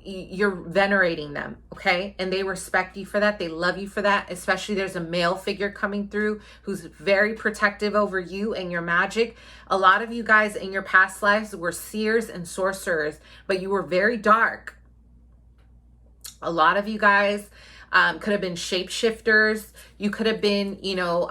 you're venerating them, okay? And they respect you for that. They love you for that. Especially there's a male figure coming through who's very protective over you and your magic. A lot of you guys in your past lives were seers and sorcerers, but you were very dark. A lot of you guys could have been shapeshifters. You could have been, you know,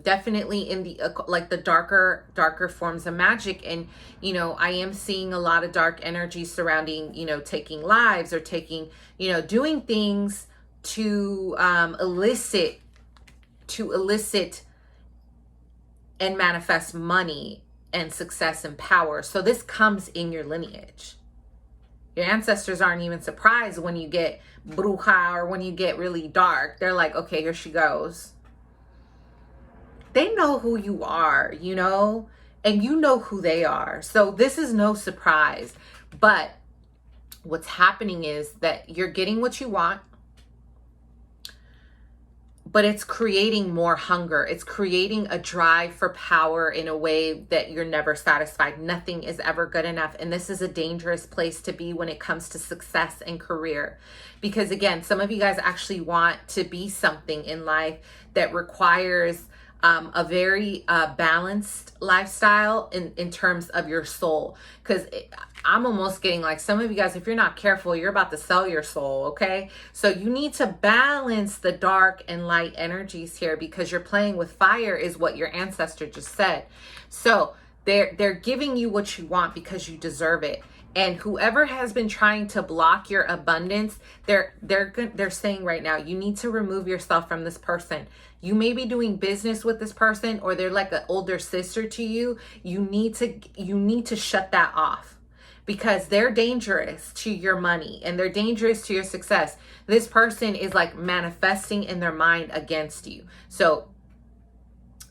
definitely in the like the darker forms of magic. And, you know, I am seeing a lot of dark energy surrounding, you know, taking lives or taking, you know, doing things to elicit and manifest money and success and power. So this comes in your lineage. Your ancestors aren't even surprised when you get bruja or when you get really dark. They're like, okay, here she goes. They know who you are, you know, and you know who they are. So this is no surprise. But what's happening is that you're getting what you want, but it's creating more hunger. It's creating a drive for power in a way that you're never satisfied. Nothing is ever good enough. And this is a dangerous place to be when it comes to success and career. Because again, some of you guys actually want to be something in life that requires a very balanced lifestyle in terms of your soul. Because I'm almost getting like, some of you guys, if you're not careful, you're about to sell your soul, okay? So you need to balance the dark and light energies here, because you're playing with fire, is what your ancestor just said. So they're giving you what you want because you deserve it. And whoever has been trying to block your abundance, they're saying right now, you need to remove yourself from this person. You may be doing business with this person, or they're like an older sister to you. You need to shut that off, because they're dangerous to your money and they're dangerous to your success. This person is like manifesting in their mind against you. So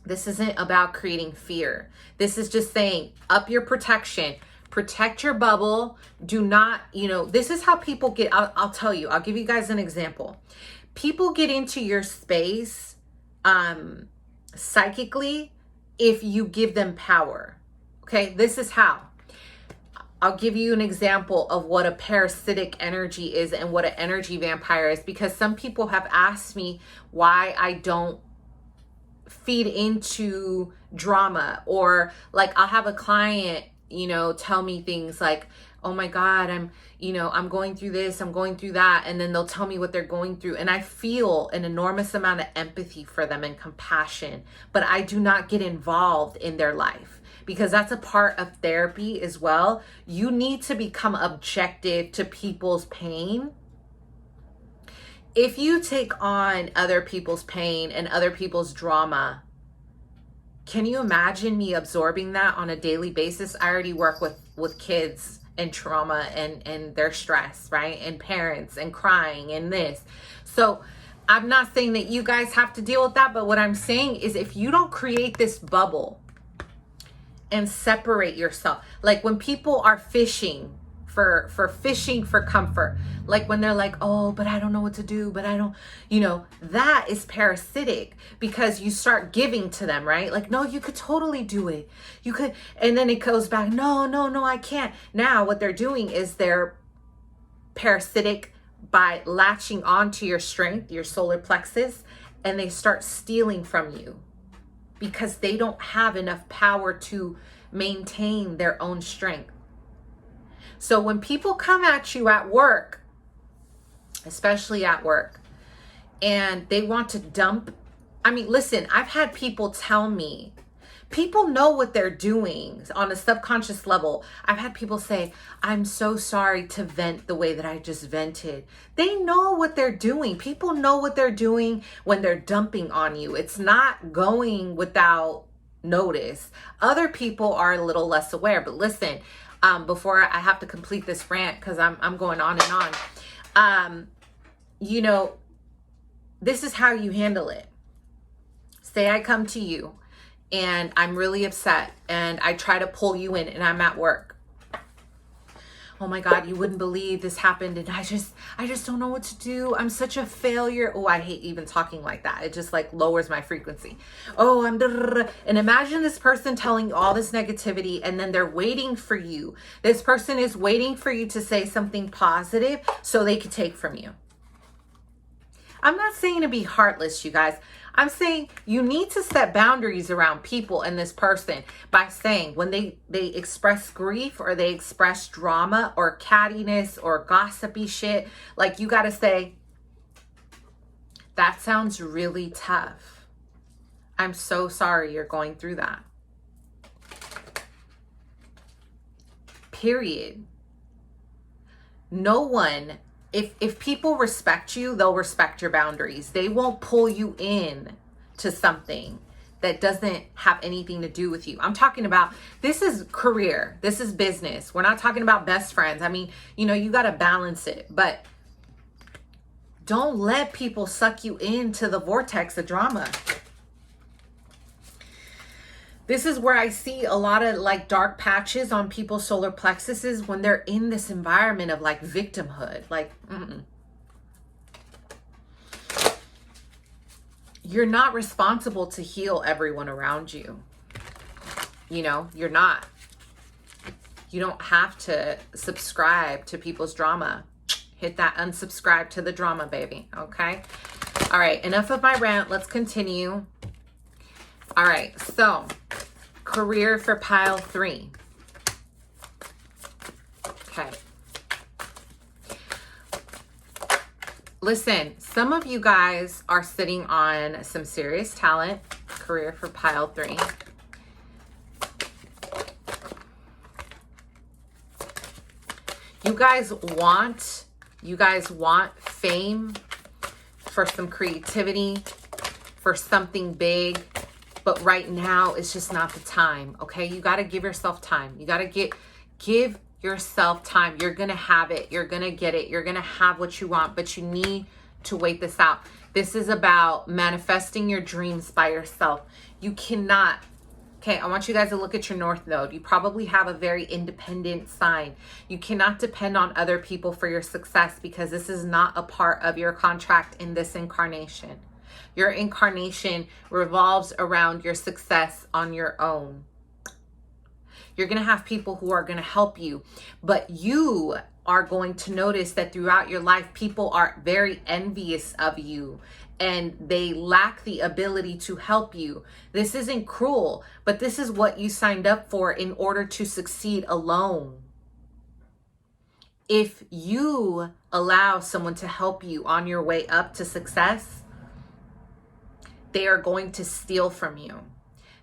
this isn't about creating fear. This is just saying, up your protection. Protect your bubble. Do not, this is how people get, I'll tell you, I'll give you guys an example. People get into your space psychically if you give them power. Okay, this is how. I'll give you an example of what a parasitic energy is and what an energy vampire is, because some people have asked me why I don't feed into drama, or like I'll have a client tell me things like, oh my God, I'm going through this, I'm going through that. And then they'll tell me what they're going through. And I feel an enormous amount of empathy for them and compassion, but I do not get involved in their life, because that's a part of therapy as well. You need to become objective to people's pain. If you take on other people's pain and other people's drama, can you imagine me absorbing that on a daily basis? I already work with kids and trauma and their stress, right? And parents and crying and this. So I'm not saying that you guys have to deal with that, but what I'm saying is, if you don't create this bubble and separate yourself, like when people are fishing for comfort, like when they're like, oh, but I don't know what to do, but I don't, that is parasitic, because you start giving to them, right? Like, no, you could totally do it. You could, and then it goes back, no, I can't. Now what they're doing is they're parasitic by latching onto your strength, your solar plexus, and they start stealing from you because they don't have enough power to maintain their own strength. So when people come at you at work, especially at work, and they want to dump, listen, I've had people tell me, people know what they're doing on a subconscious level. I've had people say, I'm so sorry to vent the way that I just vented. They know what they're doing. People know what they're doing when they're dumping on you. It's not going without notice. Other people are a little less aware, but listen, before I have to complete this rant, because I'm going on and on. This is how you handle it. Say I come to you and I'm really upset and I try to pull you in and I'm at work. Oh my God, you wouldn't believe this happened, and I just don't know what to do. I'm such a failure. Oh, I hate even talking like that. It just like lowers my frequency. Oh, and imagine this person telling you all this negativity, and then they're waiting for you. This person is waiting for you to say something positive so they could take from you. I'm not saying to be heartless, you guys. I'm saying you need to set boundaries around people and this person by saying, when they express grief or they express drama or cattiness or gossipy shit, like, you got to say, that sounds really tough. I'm so sorry you're going through that. Period. No one, if people respect you, they'll respect your boundaries. They won't pull you in to something that doesn't have anything to do with you. I'm talking about, this is career. This is business. We're not talking about best friends. You got to balance it, but don't let people suck you into the vortex of drama. This is where I see a lot of like dark patches on people's solar plexuses when they're in this environment of like victimhood. Like, you're not responsible to heal everyone around you. You know, you're not. You don't have to subscribe to people's drama. Hit that unsubscribe to the drama, baby. Okay. All right. Enough of my rant. Let's continue. All right. So, career for pile 3. Okay. Listen, some of you guys are sitting on some serious talent. Career for pile 3. You guys want fame, for some creativity, for something big, but right now it's just not the time. Okay, you got to give yourself time. You got to give yourself time. You're gonna have it. You're gonna get it. You're gonna have what you want, but you need to wait this out. This is about manifesting your dreams by yourself. You cannot. Okay, I want you guys to look at your North Node. You probably have a very independent sign. You cannot depend on other people for your success because this is not a part of your contract in this incarnation. Your incarnation revolves around your success on your own. You're going to have people who are going to help you, but you are going to notice that throughout your life, people are very envious of you and they lack the ability to help you. This isn't cruel, but this is what you signed up for in order to succeed alone. If you allow someone to help you on your way up to success, they are going to steal from you.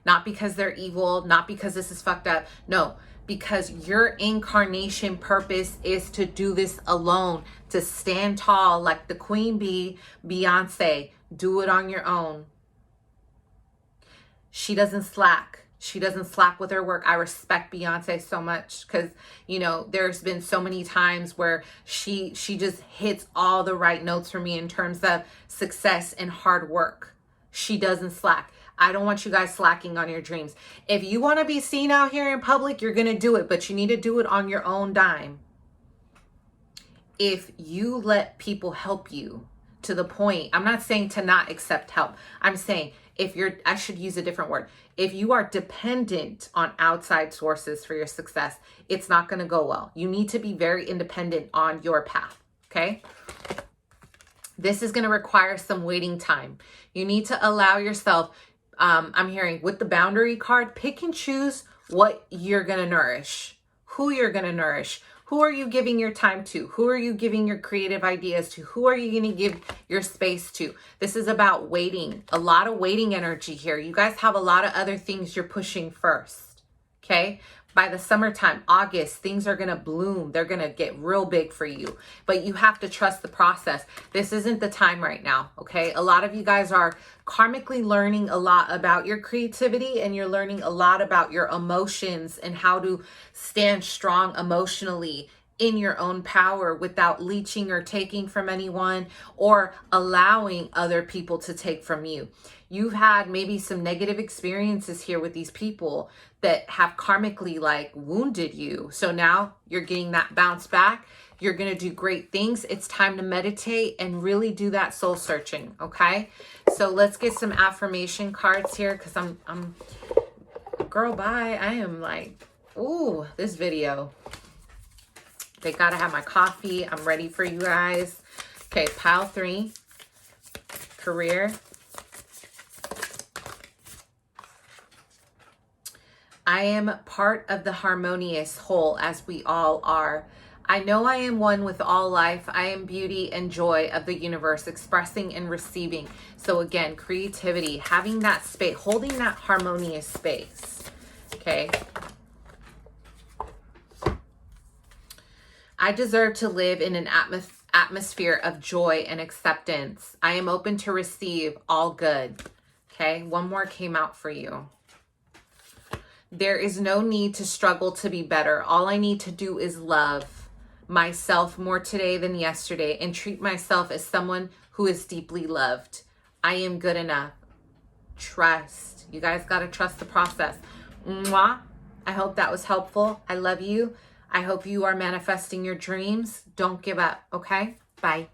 Not because they're evil, not because this is fucked up. No, because your incarnation purpose is to do this alone, to stand tall like the Queen Bee, Beyonce. Do it on your own. She doesn't slack. She doesn't slack with her work. I respect Beyonce so much because, you know, there's been so many times where she just hits all the right notes for me in terms of success and hard work. She doesn't slack. I don't want you guys slacking on your dreams. If you want to be seen out here in public, you're going to do it, but you need to do it on your own dime. If you let people help you to the point, I'm not saying to not accept help. I'm saying I should use a different word. If you are dependent on outside sources for your success, it's not going to go well. You need to be very independent on your path. Okay. This is going to require some waiting time. You need to allow yourself, I'm hearing with the boundary card, pick and choose what you're going to nourish, who you're going to nourish. Who are you giving your time to? Who are you giving your creative ideas to? Who are you going to give your space to? This is about waiting. A lot of waiting energy here. You guys have a lot of other things you're pushing first. Okay? By the summertime, August, things are going to bloom. They're going to get real big for you. But you have to trust the process. This isn't the time right now, okay? A lot of you guys are karmically learning a lot about your creativity, and you're learning a lot about your emotions and how to stand strong emotionally in your own power without leeching or taking from anyone or allowing other people to take from you. You've had maybe some negative experiences here with these people that have karmically like wounded you. So now you're getting that bounce back. You're going to do great things. It's time to meditate and really do that soul searching. Okay. So let's get some affirmation cards here. Cause I'm girl, bye. I am like, ooh, this video. They got to have my coffee. I'm ready for you guys. Okay. Pile 3, career. I am part of the harmonious whole as we all are. I know I am one with all life. I am beauty and joy of the universe, expressing and receiving. So again, creativity, having that space, holding that harmonious space. Okay. I deserve to live in an atmosphere of joy and acceptance. I am open to receive all good. Okay. One more came out for you. There is no need to struggle to be better. All I need to do is love myself more today than yesterday and treat myself as someone who is deeply loved. I am good enough. trust. You guys got to trust the process. Mwah. I hope that was helpful. I love you. I hope you are manifesting your dreams. Don't give up, okay? Bye.